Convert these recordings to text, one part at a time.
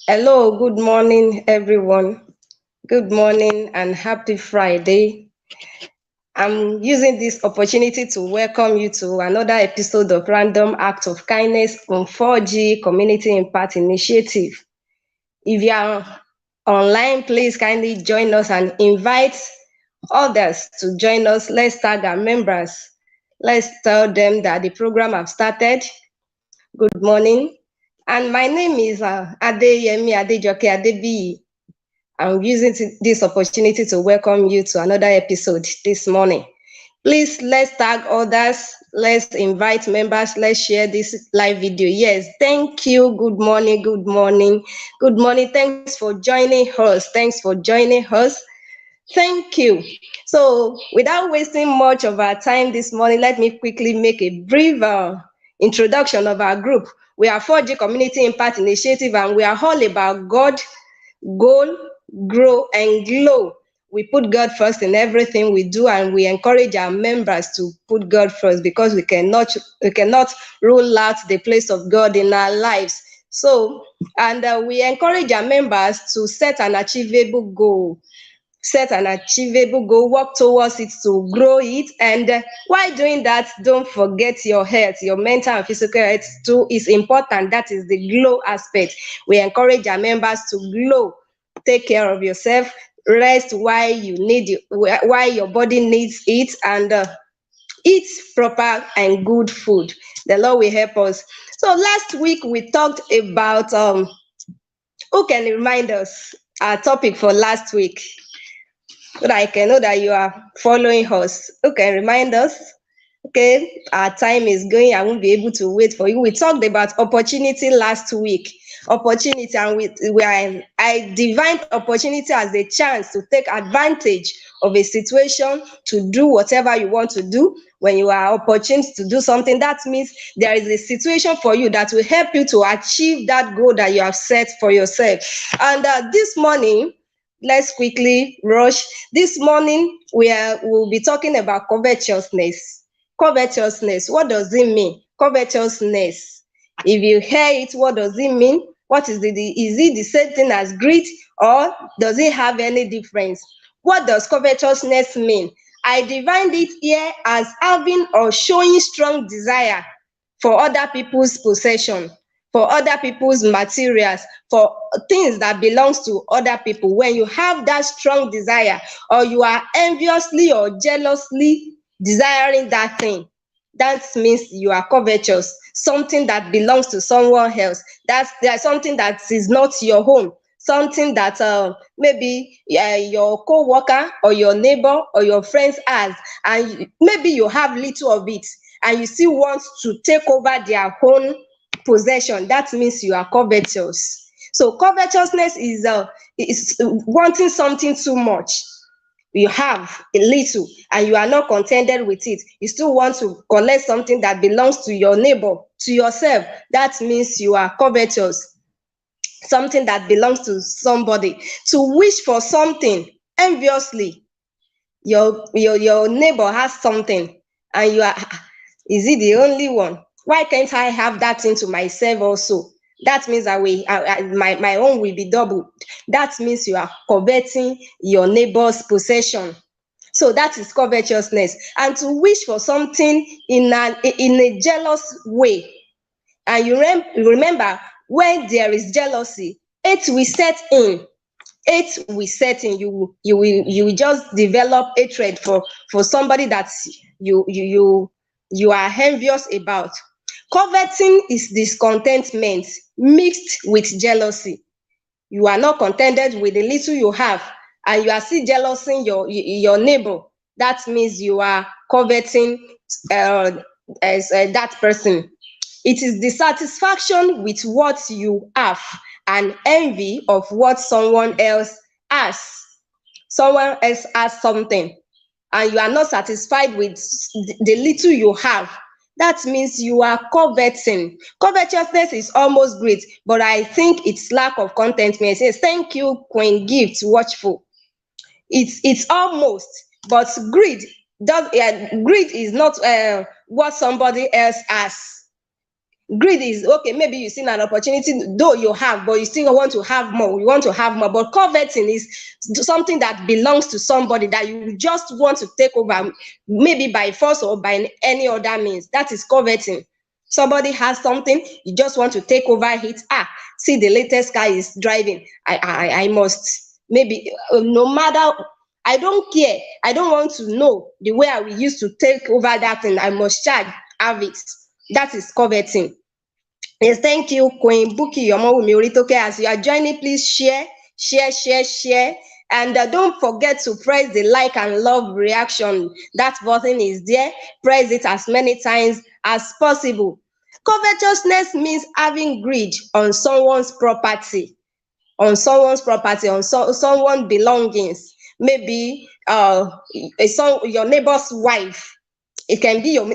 Hello, good morning, everyone. Good morning and happy Friday. I'm using this opportunity to welcome you to another episode of Random Act of Kindness on 4G Community Impact Initiative. If you are online, please kindly join us and invite others to join us. Let's tag our members. Let's tell them that the program has started. Good morning. And my name is Adeyemi Adejoke Adebiyi. I'm using this opportunity to welcome you to another episode this morning. Please, let's tag others. Let's invite members. Let's share this live video. Yes, thank you. Good morning. Good morning. Good morning. Thanks for joining us. Thanks for joining us. Thank you. So, without wasting much of our time this morning, let me quickly make a brief introduction of our group. We are 4G Community Impact Initiative, and we are all about God, goal, grow, and glow. We put God first in everything we do, and we encourage our members to put God first because we cannot rule out the place of God in our lives. So, and we encourage our members to set an achievable goal. Work towards it to grow it. And while doing that, don't forget your health, your mental and physical health too is important. That is the glow aspect. We encourage our members to glow. Take care of yourself, rest while your body needs it, and eat proper and good food. The Lord will help us. So last week we talked about who can remind us our topic for last week, so that I can know that you are following us. Who can remind us? Okay, our time is going. I won't be able to wait for you. We talked about opportunity last week. Opportunity, and I defined opportunity as a chance to take advantage of a situation to do whatever you want to do. When you are opportune to do something, that means there is a situation for you that will help you to achieve that goal that you have set for yourself. And this morning, let's quickly rush. This morning, we'll be talking about covetousness. Covetousness, what does it mean? Covetousness. If you hear it, what does it mean? What is is it the same thing as greed, or does it have any difference? What does covetousness mean? I defined it here as having or showing strong desire for other people's possession, for other people's materials, for things that belongs to other people. When you have that strong desire, or you are enviously or jealously desiring that thing, that means you are covetous. Something that belongs to someone else. There's something that is not your home. Something that maybe your co-worker or your neighbor or your friends has, and maybe you have little of it, and you still want to take over their own possession. That means you are covetous. So covetousness is wanting something too much. You have a little and you are not contented with it. You still want to collect something that belongs to your neighbor, to yourself. That means you are covetous. Something that belongs to somebody. To wish for something enviously. Your neighbor has something and you are, is it the only one? Why can't I have that thing to myself also? That means my own will be doubled. That means you are coveting your neighbor's possession. So that is covetousness. And to wish for something in a jealous way. And you remember, when there is jealousy, hate will set in. Hate will set in. You will just develop hatred for somebody that you are envious about. Coveting is discontentment mixed with jealousy. You are not contented with the little you have, and you are still jealousing your neighbor. That means you are coveting that person. It is dissatisfaction with what you have and envy of what someone else has. Someone else has something, and you are not satisfied with the little you have. That means you are coveting. Covetousness is almost great, but I think it's lack of contentment. It says, thank you, Queen Gift, watchful. It's almost, but greed is not what somebody else has. Greed is okay, maybe you see an opportunity, though you have, but you still want to have more. You want to have more. But coveting is something that belongs to somebody that you just want to take over, maybe by force or by any other means. That is coveting. Somebody has something, you just want to take over it. See, the latest car is driving. I must, maybe no matter, I don't care. I don't want to know the way I will use to take over that thing. I must have it. That is coveting. Yes, thank you, Queen Buki Yomowumi Oritoke. As you are joining, please share. And don't forget to press the like and love reaction. That button is there. Press it as many times as possible. Covetousness means having greed on someone's property, on someone's belongings. Maybe your neighbor's wife. It can be your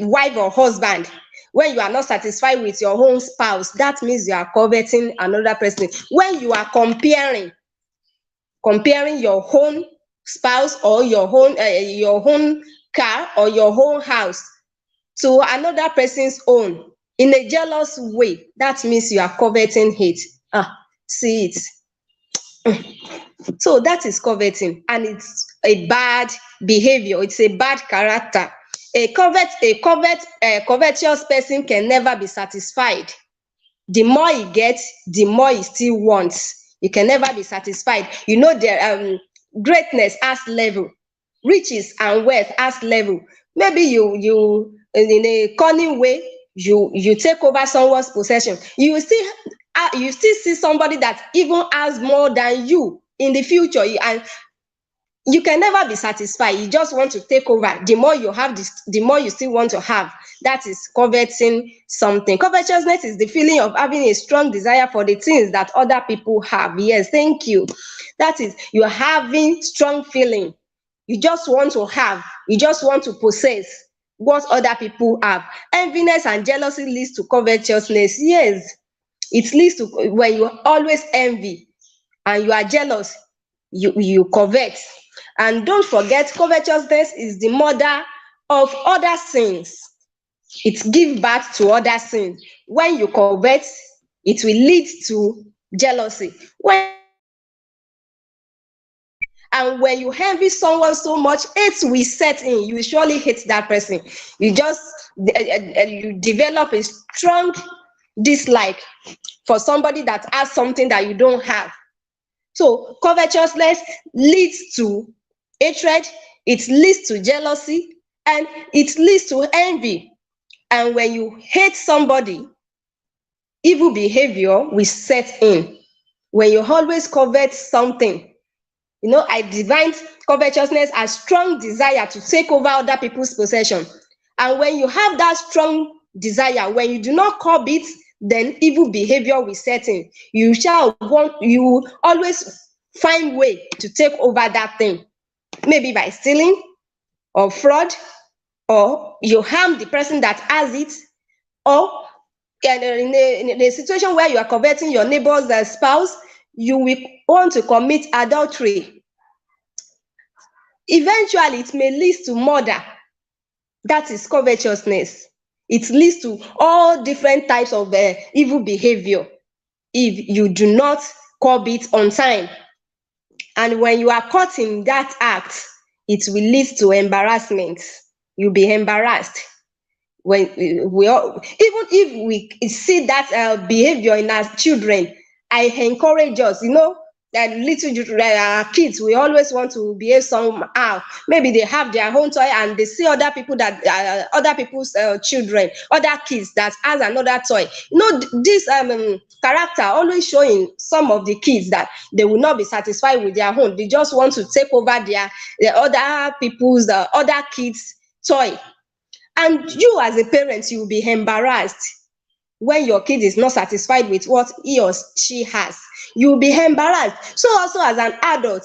wife or husband. When you are not satisfied with your own spouse, that means you are coveting another person. When you are comparing your own spouse or your own car or your own house to another person's own in a jealous way, that means you are coveting it. See it. So that is coveting, and it's a bad behavior. It's a bad character. A covetous person can never be satisfied. The more he gets, the more he still wants. You can never be satisfied. You know, greatness has level, riches and wealth has level. Maybe you in a cunning way, you take over someone's possession. You still see somebody that even has more than you in the future, and you can never be satisfied. You just want to take over. The more you have, the more you still want to have. That is coveting something. Covetousness is the feeling of having a strong desire for the things that other people have. Yes, thank you. That is, you're having strong feeling. You just want to have. You just want to possess what other people have. Enviness and jealousy leads to covetousness. Yes, it leads to when you always envy and you are jealous, you covet. And don't forget, covetousness is the mother of other sins. It gives birth to other sins. When you covet, it will lead to jealousy. And when you envy someone so much, hate will set in. You will surely hate that person. You develop a strong dislike for somebody that has something that you don't have. So covetousness leads to hatred, it leads to jealousy, and it leads to envy. And when you hate somebody, evil behavior will set in. When you always covet something, I define covetousness as strong desire to take over other people's possession. And when you have that strong desire, when you do not curb it, then evil behavior will set in. You always find way to take over that thing, maybe by stealing or fraud, or you harm the person that has it, or in a situation where you are coveting your neighbor's spouse, you will want to commit adultery. Eventually, it may lead to murder. That is covetousness. It leads to all different types of evil behavior if you do not curb it on time. And when you are caught in that act, it will lead to embarrassment. You'll be embarrassed. When even if we see that behavior in our children, I encourage us, that little kids, we always want to behave somehow. Maybe they have their own toy and they see other people's children, other kids that has another toy. This character always showing some of the kids that they will not be satisfied with their own. They just want to take over their other people's other kids' toy. And you as a parent, you will be embarrassed when your kid is not satisfied with what he or she has. You will be embarrassed. So also as an adult,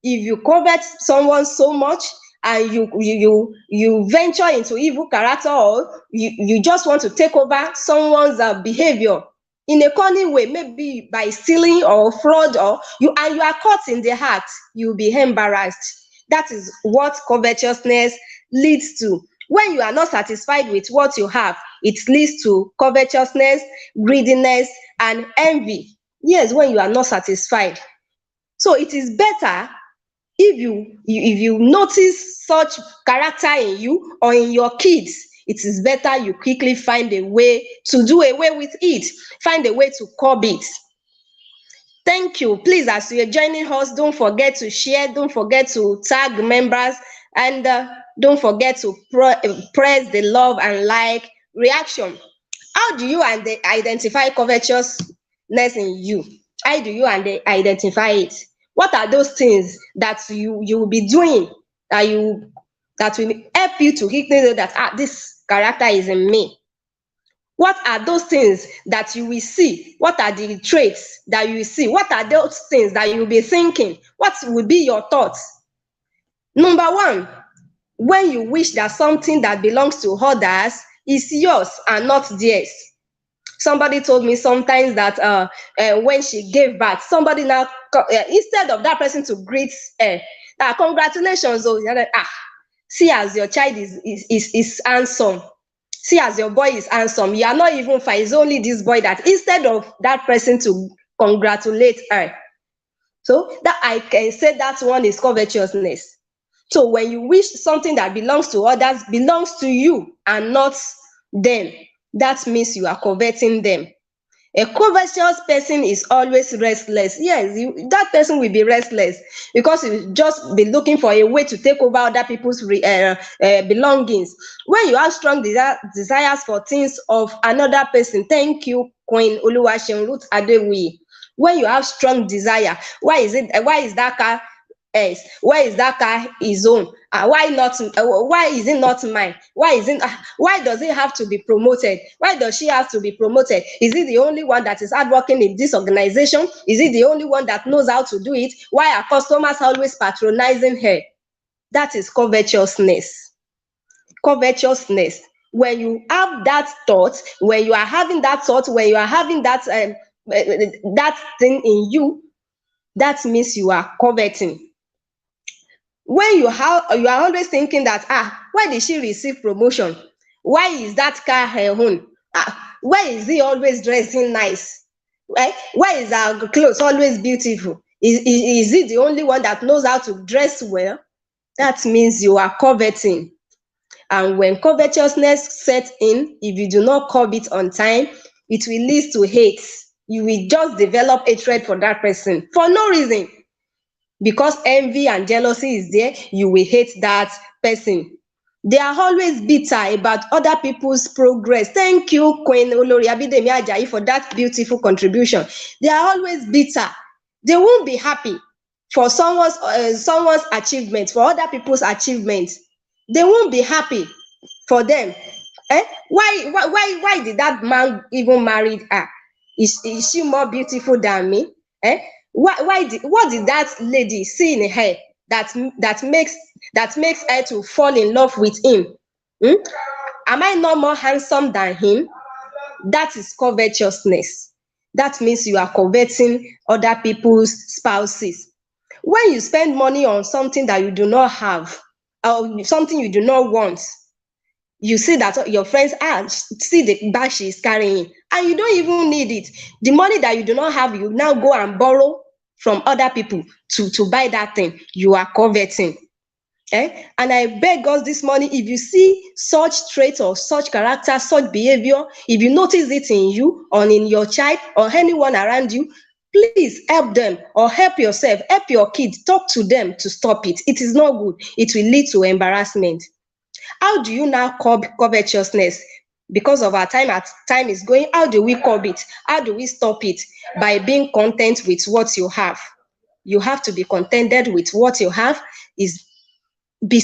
if you covet someone so much and you venture into evil character, or you just want to take over someone's behavior in a cunning way, maybe by stealing or fraud, and you are caught in the act, you'll be embarrassed. That is what covetousness leads to. When you are not satisfied with what you have, It leads to covetousness, greediness, and envy. Yes, when you are not satisfied. So it is better if you notice such character in you or in your kids, it is better you quickly find a way to do away with it, find a way to curb it. Thank you. Please, as you are joining us, don't forget to share, don't forget to tag members, and don't forget to press the love and like reaction. How do you identify covetousness in you? How do you identify it? What are those things that you will be doing that will help you to know that this character is in me? What are those things that you will see? What are the traits that you will see? What are those things that you will be thinking? What will be your thoughts? Number one, when you wish that something that belongs to others is yours and not theirs. Somebody told me sometimes that when she gave birth, somebody now, instead of that person to greet her, congratulations, see as your child is handsome. See as your boy is handsome. You are not even fine. It's only this boy that, instead of that person to congratulate her. So that I can say that one is covetousness. So when you wish something that belongs to others belongs to you and not them, that means you are coveting them. A covetous person is always restless. Yes, that person will be restless because he will just be looking for a way to take over other people's belongings. When you have strong desires for things of another person, thank you, Queen Oluwaseun Ruth Adewiyi. When you have strong desire, why is that car else? Why is that car his own? Why not? Why is it not mine? Why does it have to be promoted? Why does she have to be promoted? Is it the only one that is hardworking in this organization? Is it the only one that knows how to do it? Why are customers always patronizing her? That is covetousness. Covetousness. When you have that thought, when you are having that thought, when you are having that thing in you, that means you are coveting. When you are always thinking that, why did she receive promotion? Why is that car her own? Why is he always dressing nice? Right? Why is her clothes always beautiful? Is he the only one that knows how to dress well? That means you are coveting. And when covetousness sets in, if you do not curb it on time, it will lead to hate. You will just develop hatred for that person for no reason. Because envy and jealousy is there, you will hate that person. They are always bitter about other people's progress. Thank you, Queen Olori Abidemi Ajayi, for that beautiful contribution. They are always bitter. They won't be happy for someone's achievement, for other people's achievements. They won't be happy for them. Why did that man even marry her? Is she more beautiful than me? What did that lady see in her that makes her to fall in love with him? Am I not more handsome than him? That is covetousness. That means you are coveting other people's spouses. When you spend money on something that you do not have, or something you do not want, you see that your friends see the bag she is carrying, and you don't even need it. The money that you do not have, you now go and borrow from other people to buy that thing. You are coveting. And I beg us this morning, if you see such traits or such character, such behavior, if you notice it in you or in your child or anyone around you, please help them or help yourself, help your kids, talk to them to stop it. It is not good. It will lead to embarrassment. How do you now curb covetousness? Because of our time is going, how do we curb it? How do we stop it? By being content with what you have. You have to be contented with what you have. Be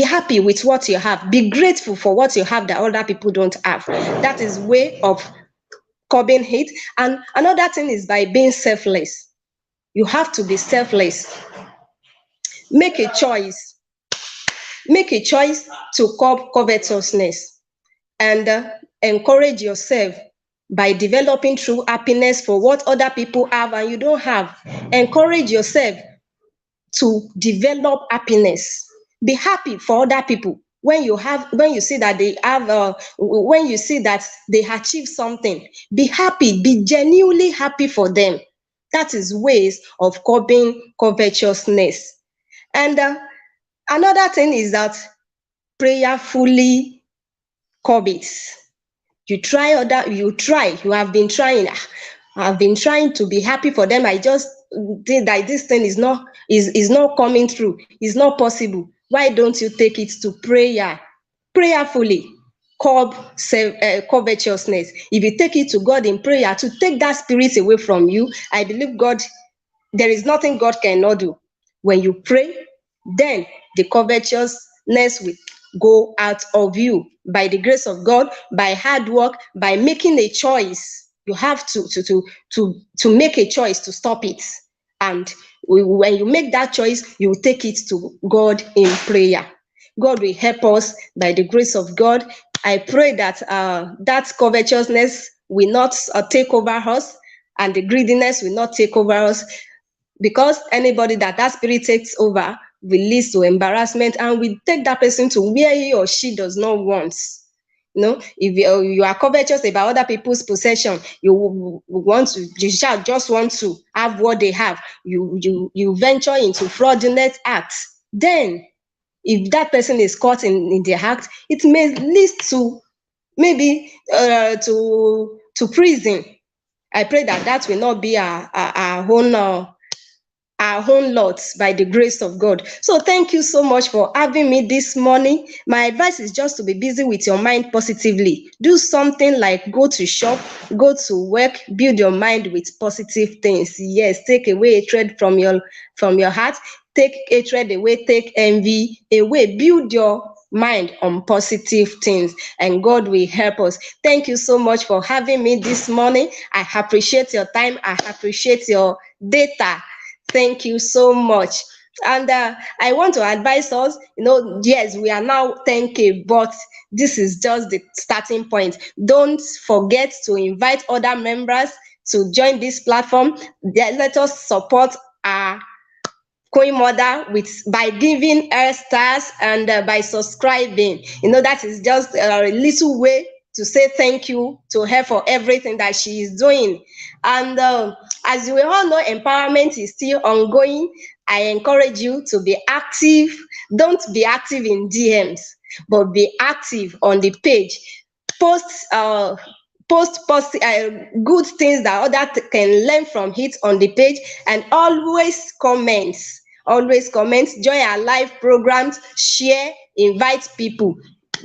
happy with what you have. Be grateful for what you have that other people don't have. That is way of curbing it. And another thing is by being selfless. You have to be selfless. Make a choice. Make a choice to curb covetousness and encourage yourself by developing true happiness for what other people have and you don't have. Encourage yourself to develop happiness. Be happy for other people. When you see that they have, when you see that they achieve something, be happy, be genuinely happy for them. That is ways of curbing covetousness. And another thing is that prayerfully curb it. You have been trying. I've been trying to be happy for them. I just think that this thing is not coming through. It's not possible. Why don't you take it to prayer? Prayerfully covetousness. If you take it to God in prayer to take that spirit away from you, I believe God, there is nothing God cannot do. When you pray, then the covetousness will go out of you by the grace of God, by hard work, by making a choice. You have to make a choice to stop it. And when you make that choice, you take it to God in prayer. God will help us by the grace of God. I pray that that covetousness will not take over us, and the greediness will not take over us, because anybody that spirit takes over will lead to embarrassment and will take that person to where he or she does not want. If you are covetous about other people's possession, you just want to have what they have. You venture into fraudulent acts. Then, if that person is caught in the act, it may lead to maybe to prison. I pray that that will not be our own lots by the grace of God. So thank you so much for having me this morning. My advice is just to be busy with your mind positively. Do something like go to shop, go to work, build your mind with positive things. Yes, take away hatred from your heart. Take hatred away, take envy away. Build your mind on positive things, and God will help us. Thank you so much for having me this morning. I appreciate your time. I appreciate your data. Thank you so much. And I want to advise us, yes, we are now 10K, but this is just the starting point. Don't forget to invite other members to join this platform. Let us support our Queen Mother by giving her stars and by subscribing. That is just a little way to say thank you to her for everything that she is doing. And as we all know, empowerment is still ongoing. I encourage you to be active. Don't be active in DMs, but be active on the page. Post good things that others can learn from it on the page, and always comment. Join our live programs, share, invite people.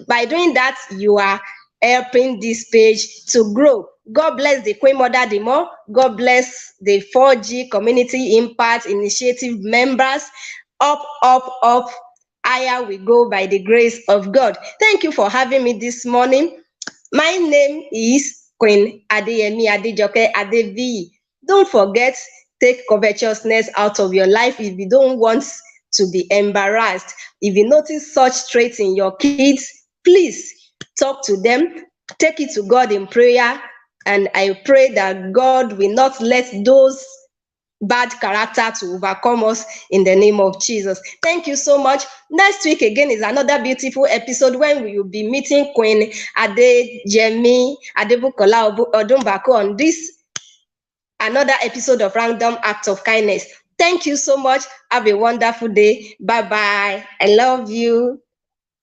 By doing that, you are helping this page to grow. God bless the Queen Mother the more. God bless the 4G Community Impact Initiative members. Up, up, up, higher we go by the grace of God. Thank you for having me this morning. My name is Queen Adeyemi Adejoke Adevi. Don't forget, take covetousness out of your life if you don't want to be embarrassed. If you notice such traits in your kids, please talk to them, take it to God in prayer, and I pray that God will not let those bad character to overcome us in the name of Jesus. Thank you so much. Next week again is another beautiful episode when we will be meeting Queen Adejemi Adebukola Odumbako on this another episode of Random Acts of Kindness. Thank you so much. Have a wonderful day. Bye bye. I love you.